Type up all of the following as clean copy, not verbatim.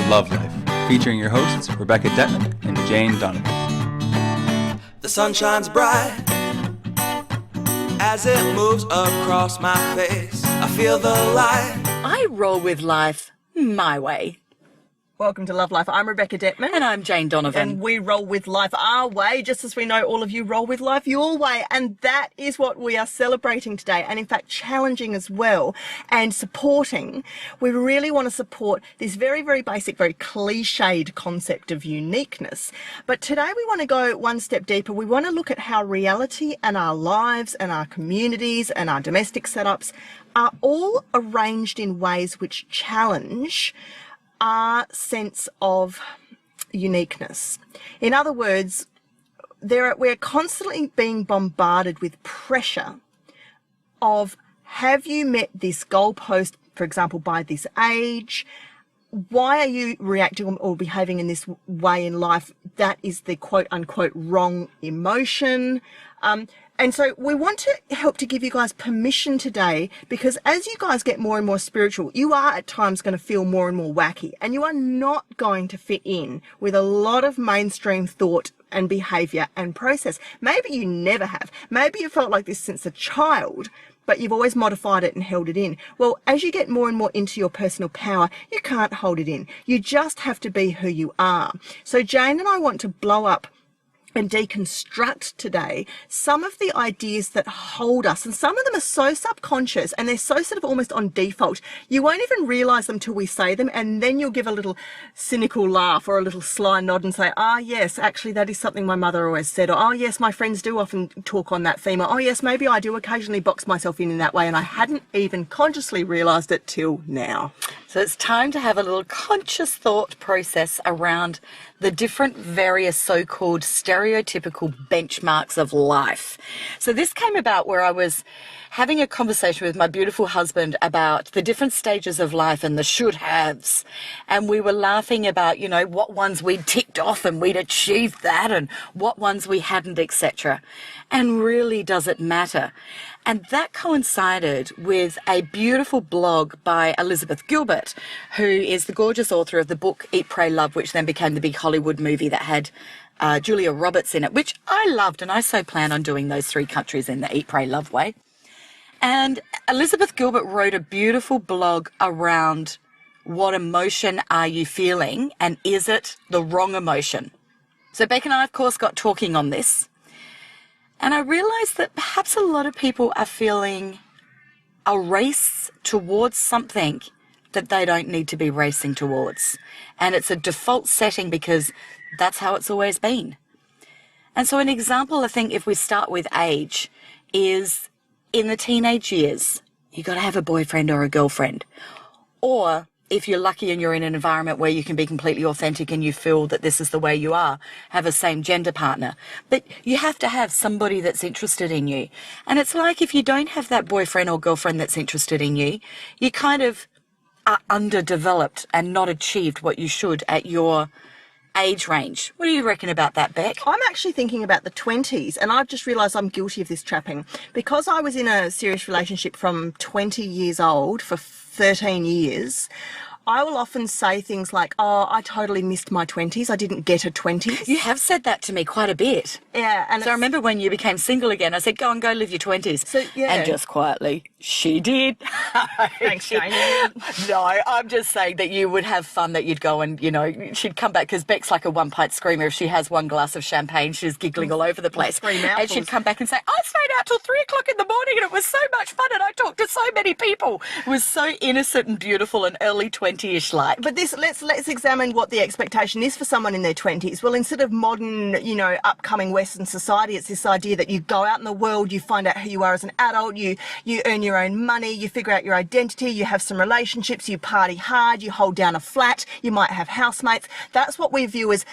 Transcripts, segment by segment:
Love Life, featuring your hosts Rebecca Detman and Jane Donovan. The sun shines bright as it moves across my face. I feel the light. I roll with life my way. Welcome to Love Life. I'm Rebecca Detman. And I'm Jane Donovan. And we roll with life our way, just as we know all of you roll with life your way. And that is what we are celebrating today. And in fact, challenging as well and supporting. We really want to support this very, very basic, very cliched concept of uniqueness. But today we want to go one step deeper. We want to look at how reality and our lives and our communities and our domestic setups are all arranged in ways which challenge our sense of uniqueness. In other words, we're constantly being bombarded with pressure of, have you met this goalpost, for example, by this age? Why are you reacting or behaving in this way in life? That is the quote unquote wrong emotion. And so we want to help to give you guys permission today, because as you guys get more and more spiritual, you are at times going to feel more and more wacky, and you are not going to fit in with a lot of mainstream thought and behavior and process. Maybe you never have. Maybe you felt like this since a child, but you've always modified it and held it in. Well, as you get more and more into your personal power, you can't hold it in. You just have to be who you are. So Jane and I want to blow up and deconstruct today some of the ideas that hold us, and some of them are so subconscious and they're so sort of almost on default, you won't even realize them till we say them, and then you'll give a little cynical laugh or a little sly nod and say, yes, actually that is something my mother always said, or oh yes, my friends do often talk on that theme, or oh yes, maybe I do occasionally box myself in that way and I hadn't even consciously realized it till now. So it's time to have a little conscious thought process around the different various so-called stereotypical benchmarks of life. So this came about where I was having a conversation with my beautiful husband about the different stages of life and the should-haves. And we were laughing about, what ones we'd ticked off and we'd achieved that and what ones we hadn't, etc. And really, does it matter? And that coincided with a beautiful blog by Elizabeth Gilbert, who is the gorgeous author of the book Eat, Pray, Love, which then became the big Hollywood movie that had Julia Roberts in it, which I loved, and I so plan on doing those 3 countries in the Eat, Pray, Love way. And Elizabeth Gilbert wrote a beautiful blog around what emotion are you feeling, and is it the wrong emotion? So Beck and I, of course, got talking on this. And I realised that perhaps a lot of people are feeling a race towards something that they don't need to be racing towards. And it's a default setting because that's how it's always been. And so an example, I think, if we start with age, is in the teenage years, you got to have a boyfriend or a girlfriend. Or if you're lucky and you're in an environment where you can be completely authentic and you feel that this is the way you are, have a same gender partner. But you have to have somebody that's interested in you. And it's like if you don't have that boyfriend or girlfriend that's interested in you, you kind of are underdeveloped and not achieved what you should at your age range. What do you reckon about that, Beck? I'm actually thinking about the 20s, and I've just realised I'm guilty of this trapping. Because I was in a serious relationship from 20 years old for 13 years, I will often say things like, I totally missed my 20s. I didn't get a 20s. You have said that to me quite a bit. Yeah. And so I remember when you became single again, I said, go live your 20s. So, yeah. And just quietly, she did. Thanks, Jane. No, I'm just saying that you would have fun, that you'd go and, she'd come back, because Beck's like a one-pint screamer. If she has one glass of champagne, she's giggling all over the place. And she'd come back and say, I stayed out till 3 o'clock in the morning and it was so much fun and I talked to so many people. It was so innocent and beautiful and early 20-ish like. But let's examine what the expectation is for someone in their 20s. Well, instead of modern, upcoming Western society, it's this idea that you go out in the world, you find out who you are as an adult, you earn your own money, you figure out your identity, you have some relationships, you party hard, you hold down a flat, you might have housemates. That's what we view as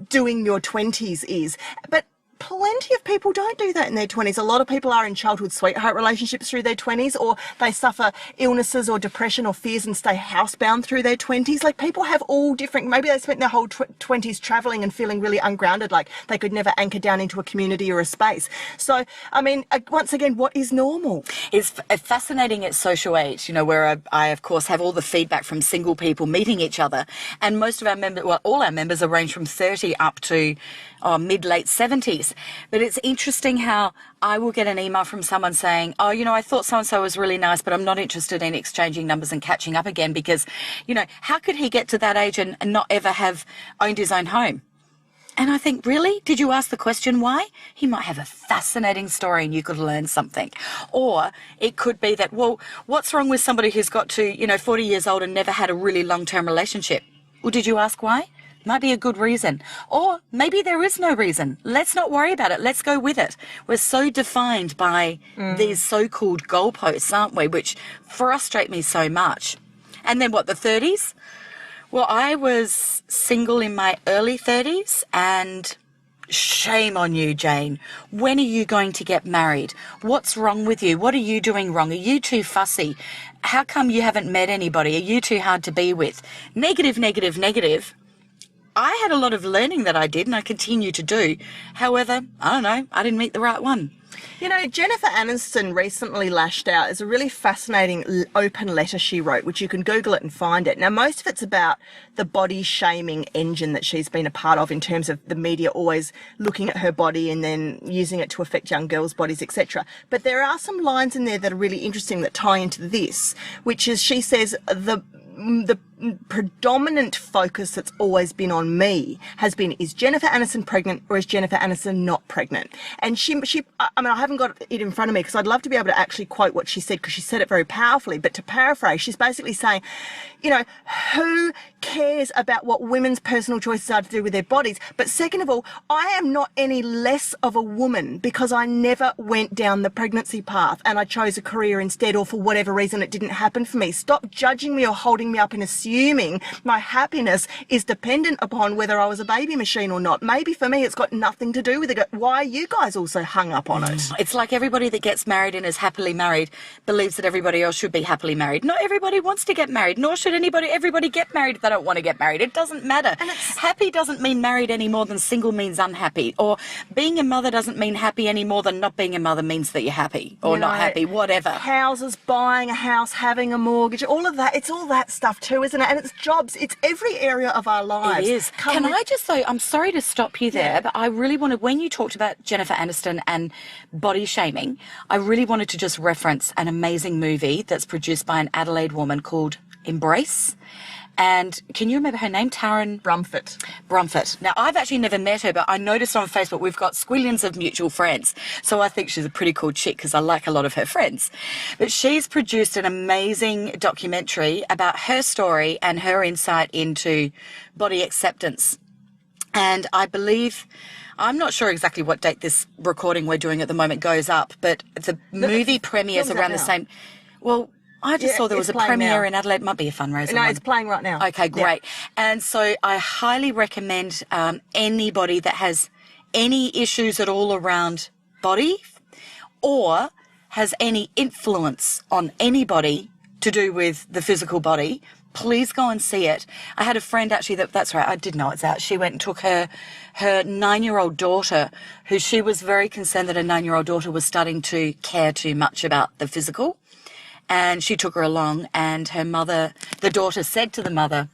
doing your 20s is. But plenty of people don't do that in their 20s. A lot of people are in childhood sweetheart relationships through their 20s, or they suffer illnesses or depression or fears and stay housebound through their 20s. Like, people have all different, maybe they spent their whole 20s travelling and feeling really ungrounded, like they could never anchor down into a community or a space. So, I mean, once again, what is normal? It's fascinating at Social 8, you know, where I, of course, have all the feedback from single people meeting each other. And most of our members, well, all our members are ranged from 30 up to mid-late 70s. But it's interesting how I will get an email from someone saying, oh, you know, I thought so-and-so was really nice, but I'm not interested in exchanging numbers and catching up again because, you know, how could he get to that age and not ever have owned his own home? And I think, really? Did you ask the question why? He might have a fascinating story and you could learn something. Or it could be that, well, what's wrong with somebody who's got to, you know, 40 years old and never had a really long-term relationship? Well, did you ask why? Might be a good reason. Or maybe there is no reason. Let's not worry about it. Let's go with it. We're so defined by these so-called goalposts, aren't we? Which frustrate me so much. And then what, the 30s? Well, I was single in my early 30s, and shame on you, Jane. When are you going to get married? What's wrong with you? What are you doing wrong? Are you too fussy? How come you haven't met anybody? Are you too hard to be with? Negative, negative, negative. I had a lot of learning that I did, and I continue to do. However, I don't know, I didn't meet the right one. You know, Jennifer Aniston recently lashed out. It's a really fascinating open letter she wrote, which you can Google it and find it. Now, most of it's about the body shaming engine that she's been a part of in terms of the media always looking at her body and then using it to affect young girls' bodies, etc. But there are some lines in there that are really interesting that tie into this, which is, she says, the predominant focus that's always been on me has been, is Jennifer Aniston pregnant or is Jennifer Aniston not pregnant? And she I mean, I haven't got it in front of me because I'd love to be able to actually quote what she said, because she said it very powerfully. But to paraphrase, she's basically saying, you know, who cares about what women's personal choices are to do with their bodies? But second of all, I am not any less of a woman because I never went down the pregnancy path and I chose a career instead, or for whatever reason it didn't happen for me. Stop judging me or holding me up and assuming my happiness is dependent upon whether I was a baby machine or not. Maybe for me it's got nothing to do with it. Why are you guys also hung up on it? It's like everybody that gets married and is happily married believes that everybody else should be happily married. Not everybody wants to get married, nor should everybody get married if they don't want to get married. It doesn't matter. And happy doesn't mean married any more than single means unhappy. Or being a mother doesn't mean happy any more than not being a mother means that you're happy or not happy, whatever. Houses, buying a house, having a mortgage, all of that. It's all that stuff too, isn't it? And it's jobs. It's every area of our lives. It is. Can I just say, I'm sorry to stop you there, but I really wanted, when you talked about Jennifer Aniston and body shaming, I really wanted to just reference an amazing movie that's produced by an Adelaide woman called Embrace. And can you remember her name? Taryn Brumfitt. Now, I've actually never met her, but I noticed on Facebook we've got squillions of mutual friends. So I think she's a pretty cool chick because I like a lot of her friends. But she's produced an amazing documentary about her story and her insight into body acceptance. And I believe, I'm not sure exactly what date this recording we're doing at the moment goes up, but the movie premieres around the same. Well, I just saw there was a premiere in Adelaide. It might be a fundraiser. No, it's playing right now. Okay, great. Yeah. And so I highly recommend anybody that has any issues at all around body or has any influence on anybody to do with the physical body, please go and see it. I had a friend actually that's right, I did know it's out. She went and took her 9-year-old daughter, who she was very concerned that her 9-year-old daughter was starting to care too much about the physical. And she took her along, and her mother, the daughter said to the mother,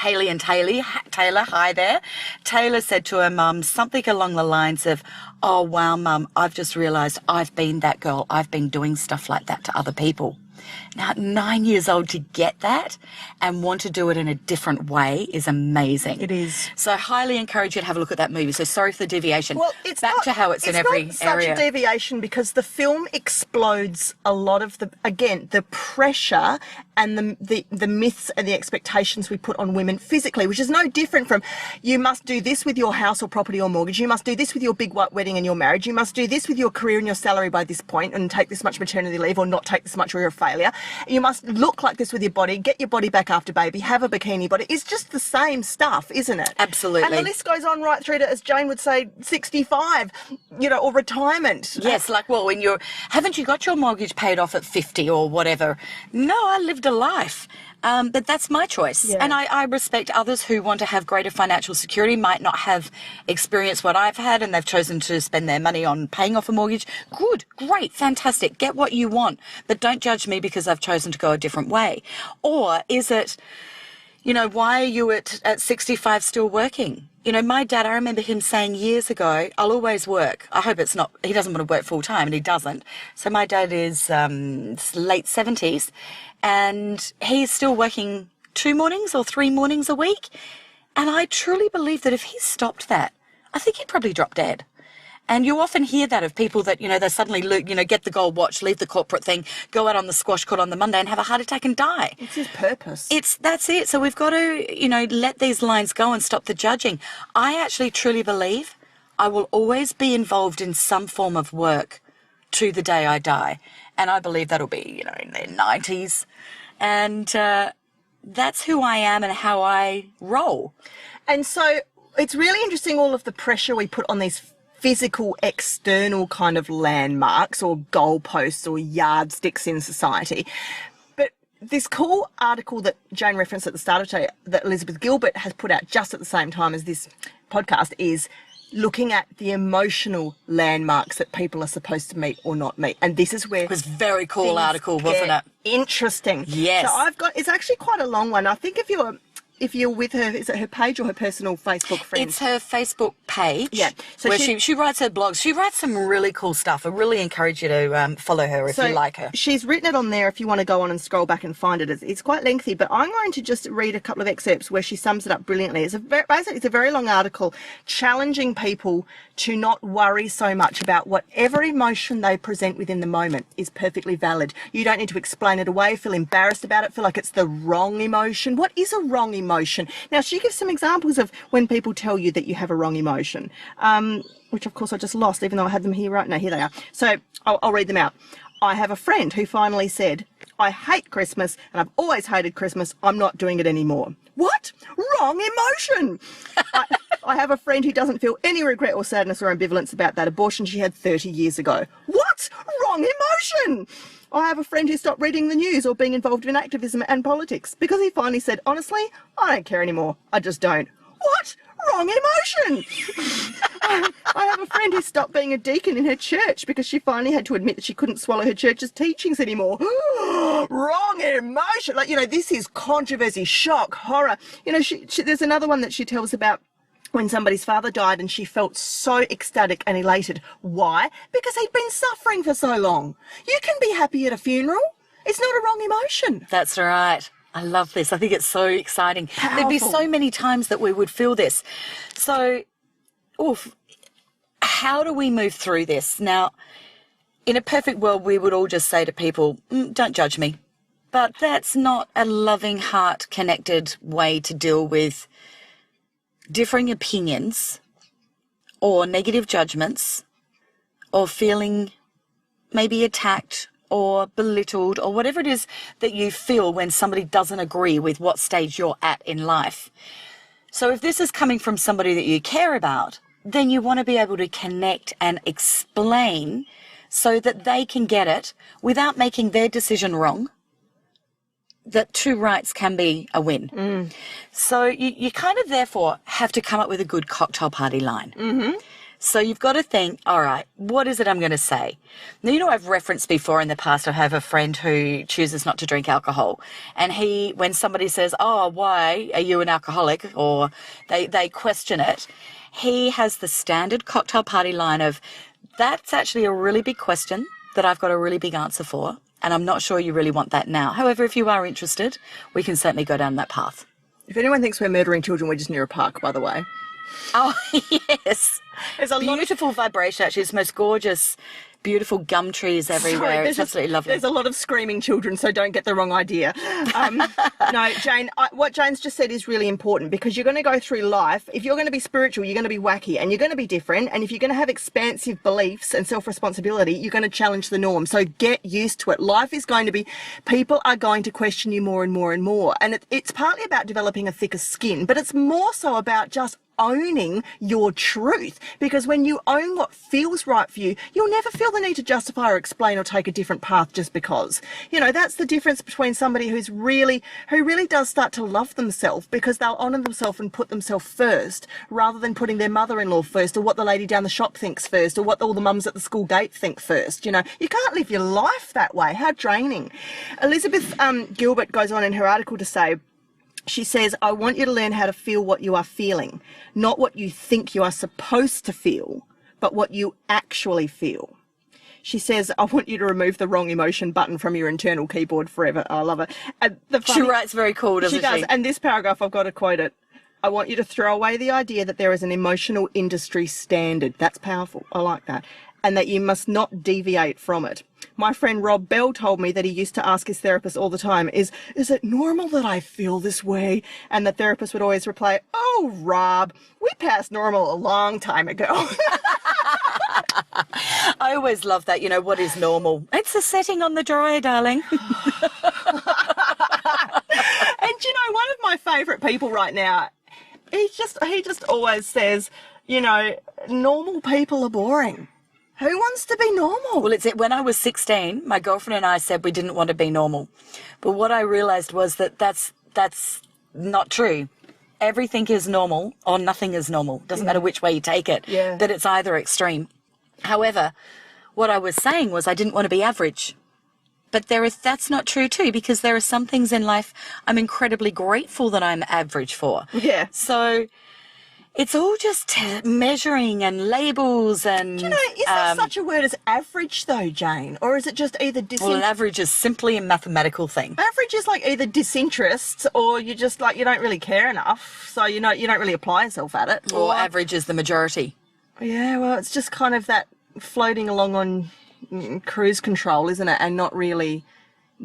Hayley and Taylor, hi there. Taylor said to her mum something along the lines of, oh, wow, mum, I've just realised I've been that girl. I've been doing stuff like that to other people. Now, at 9 years old, to get that and want to do it in a different way is amazing. It is. So I highly encourage you to have a look at that movie. So sorry for the deviation. Well, it's back to how it's in every area. It's not such a deviation because the film explodes a lot of the pressure and the myths and the expectations we put on women physically, which is no different from, you must do this with your house or property or mortgage, you must do this with your big white wedding and your marriage, you must do this with your career and your salary by this point and take this much maternity leave or not take this much or you're a failure. Australia. You must look like this with your body, get your body back after baby, have a bikini body. It's just the same stuff, isn't it? Absolutely. And the list goes on right through to, as Jane would say, 65, or retirement. Yes, like, well, when haven't you got your mortgage paid off at 50 or whatever? No, I lived a life. But that's my choice. Yeah. And I respect others who want to have greater financial security, might not have experienced what I've had, and they've chosen to spend their money on paying off a mortgage. Good, great, fantastic. Get what you want. But don't judge me because I've chosen to go a different way. Or is it, why are you at 65 still working? My dad, I remember him saying years ago, I'll always work. I hope it's not, he doesn't want to work full time, and he doesn't. So my dad is late 70s, and he's still working 2 mornings or 3 mornings a week. And I truly believe that if he stopped that, I think he'd probably drop dead. And you often hear that of people that, they suddenly, get the gold watch, leave the corporate thing, go out on the squash court on the Monday and have a heart attack and die. It's his purpose. That's it. So we've got to, let these lines go and stop the judging. I actually truly believe I will always be involved in some form of work to the day I die. And I believe that'll be, in their 90s. And that's who I am and how I roll. And so it's really interesting, all of the pressure we put on these physical, external kind of landmarks or goalposts or yardsticks in society. But this cool article that Jane referenced at the start of today, that Elizabeth Gilbert has put out just at the same time as this podcast, is looking at the emotional landmarks that people are supposed to meet or not meet. And this is where... It was a very cool article, wasn't it? Interesting. Yes. So it's actually quite a long one. I think if you're with her, is it her page or her personal Facebook friend? It's her Facebook page. Yeah. So where she writes her blogs. She writes some really cool stuff. I really encourage you to follow her if you like her. She's written it on there if you want to go on and scroll back and find it. It's quite lengthy, but I'm going to just read a couple of excerpts where she sums it up brilliantly. Basically, it's a very long article challenging people to not worry so much about whatever emotion they present within the moment is perfectly valid. You don't need to explain it away, feel embarrassed about it, feel like it's the wrong emotion. What is a wrong emotion? Now, she gives some examples of when people tell you that you have a wrong emotion, which of course I just lost, even though I had them here right now. Here they are. So I'll read them out. I have a friend who finally said, I hate Christmas and I've always hated Christmas. I'm not doing it anymore. What? Wrong emotion. I have a friend who doesn't feel any regret or sadness or ambivalence about that abortion she had 30 years ago. What? Wrong emotion. I have a friend who stopped reading the news or being involved in activism and politics because he finally said, honestly, I don't care anymore. I just don't. What? Wrong emotion. I have a friend who stopped being a deacon in her church because she finally had to admit that she couldn't swallow her church's teachings anymore. Wrong emotion. This is controversy, shock, horror. There's another one that she tells about when somebody's father died and she felt so ecstatic and elated. Why? Because he'd been suffering for so long. You can be happy at a funeral. It's not a wrong emotion. That's right. I love this. I think it's so exciting. Powerful. There'd be so many times that we would feel this. So, how do we move through this? Now, in a perfect world, we would all just say to people, don't judge me. But that's not a loving, heart-connected way to deal with differing opinions or negative judgments or feeling maybe attacked or belittled or whatever it is that you feel when somebody doesn't agree with what stage you're at in life. So if this is coming from somebody that you care about, then you want to be able to connect and explain so that they can get it without making their decision wrong, that two rights can be a win. So you kind of therefore have to come up with a good cocktail party line. Mm-hmm. So you've got to think, all right, what is it I'm going to say? Now, I've referenced before in the past, I have a friend who chooses not to drink alcohol. And when somebody says, oh, why are you an alcoholic? Or they question it. He has the standard cocktail party line of, that's actually a really big question that I've got a really big answer for. And I'm not sure you really want that now. However, if you are interested, we can certainly go down that path. If anyone thinks we're murdering children, we're just near a park, by the way. Oh, yes. There's a beautiful vibration, actually. It's the most gorgeous beautiful gum trees everywhere. Sorry, It's absolutely lovely. There's a lot of screaming children, so don't get the wrong idea. No, Jane, what Jane's just said is really important, because you're going to go through life. If you're going to be spiritual, you're going to be wacky and you're going to be different. And if you're going to have expansive beliefs and self-responsibility, you're going to challenge the norm. So get used to it. Life is going to be, people are going to question you more and more and more. And it's partly about developing a thicker skin, but it's more so about just owning your truth, because when you own what feels right for you, you'll never feel the need to justify or explain or take a different path just because. You know, that's the difference between somebody who really does start to love themselves, because they'll honour themselves and put themselves first, rather than putting their mother-in-law first, or what the lady down the shop thinks first, or what all the mums at the school gate think first. You know, you can't live your life that way. How draining. Elizabeth Gilbert goes on in her article to say, she says, I want you to learn how to feel what you are feeling, not what you think you are supposed to feel, but what you actually feel. She says, I want you to remove the wrong emotion button from your internal keyboard forever. I love it. And She writes very cool, doesn't she? She does. And this paragraph, I've got to quote it. I want you to throw away the idea that there is an emotional industry standard. That's powerful. I like that. And that you must not deviate from it. My friend Rob Bell told me that he used to ask his therapist all the time, is it normal that I feel this way? And the therapist would always reply, oh, Rob, we passed normal a long time ago. I always love that. You know, what is normal? It's a setting on the dryer, darling. And you know, one of my favourite people right now, he just always says, you know, normal people are boring. Who wants to be normal? Well, when I was 16, my girlfriend and I said we didn't want to be normal. But what I realised was that that's not true. Everything is normal or nothing is normal. Doesn't matter which way you take it. Yeah. That it's either extreme. However, what I was saying was I didn't want to be average. But that's not true too, because there are some things in life I'm incredibly grateful that I'm average for. Yeah. So it's all just measuring and labels and... Do you know, is there such a word as average though, Jane? Or is it just either Well, an average is simply a mathematical thing. Average is like either disinterest, or you just like, you don't really care enough, so you don't really apply yourself at it. Or average is the majority. Yeah, well, it's just kind of that floating along on cruise control, isn't it? And not really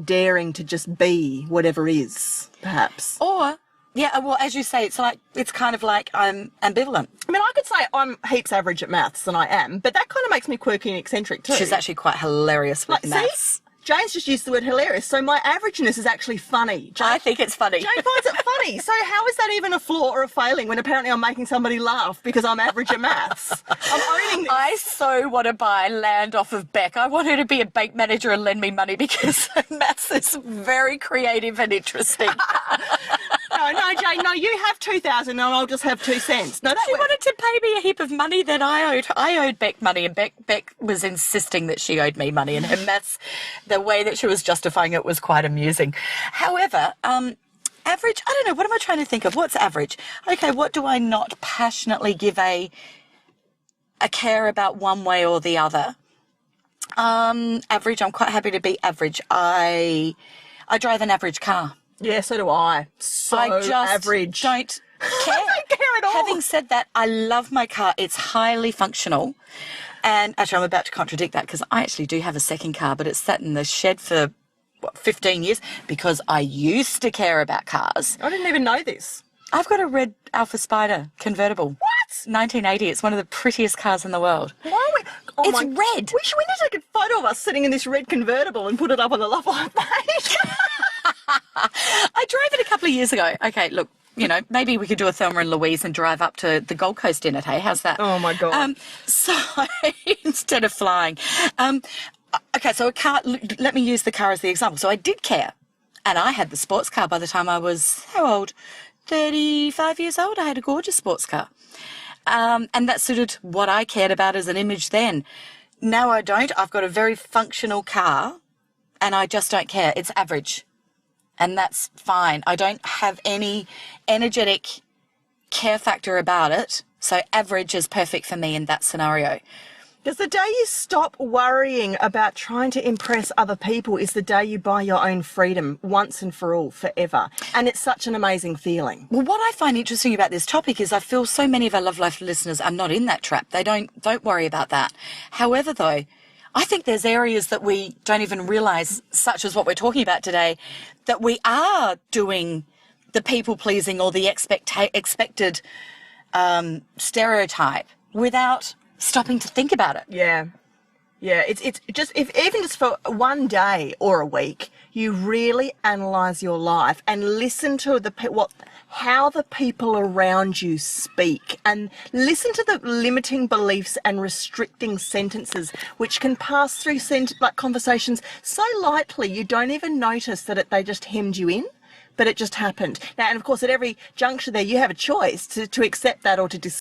daring to just be whatever is, perhaps. Or... yeah, well, as you say, it's kind of like I'm ambivalent. I mean, I could say I'm heaps average at maths, and I am, but that kind of makes me quirky and eccentric too. She's actually quite hilarious with maths. See? Jane's just used the word hilarious, so my averageness is actually funny. I think it's funny. Jane finds it funny. So how is that even a flaw or a failing when apparently I'm making somebody laugh because I'm average at maths? I'm owning this. I so want to buy land off of Beck. I want her to be a bank manager and lend me money because maths is very creative and interesting. No, Jane, no, you have 2,000 and I'll just have 2 cents. No, she wanted to pay me a heap of money that I owed Beck money, and Beck was insisting that she owed me money, and her maths, the way that she was justifying it was quite amusing. However, average, I don't know, what am I trying to think of? What's average? Okay, what do I not passionately give a care about one way or the other? Average, I'm quite happy to be average. I drive an average car. Yeah, so do I. So I just average. don't care. I don't care at all. Having said that, I love my car. It's highly functional. And actually, I'm about to contradict that because I actually do have a second car, but it's sat in the shed for, 15 years because I used to care about cars. I didn't even know this. I've got a red Alpha Spider convertible. What? 1980. It's one of the prettiest cars in the world. Why are we... Oh It's my... red. We need to take a photo of us sitting in this red convertible and put it up on the Love Life page. I drove it a couple of years ago. Okay, look, you know, maybe we could do a Thelma and Louise and drive up to the Gold Coast in it, hey? How's that? Oh, my God. So, instead of flying. Okay, so a car, let me use the car as the example. So I did care. And I had the sports car by the time I was, how old? 35 years old. I had a gorgeous sports car. And that suited what I cared about as an image then. Now I don't. I've got a very functional car and I just don't care. It's average. And that's fine. I don't have any energetic care factor about it. So average is perfect for me in that scenario. Because the day you stop worrying about trying to impress other people is the day you buy your own freedom once and for all, forever. And it's such an amazing feeling. Well, what I find interesting about this topic is I feel so many of our Love Life listeners are not in that trap. They don't worry about that. However, though, I think there's areas that we don't even realise, such as what we're talking about today, that we are doing the people-pleasing or the expected stereotype without stopping to think about it. Yeah. Yeah, it's just, if even just for one day or a week, you really analyse your life and listen to how the people around you speak, and listen to the limiting beliefs and restricting sentences which can pass through conversations so lightly you don't even notice that they just hemmed you in. But it just happened. Now, and of course, at every juncture there, you have a choice to accept that or to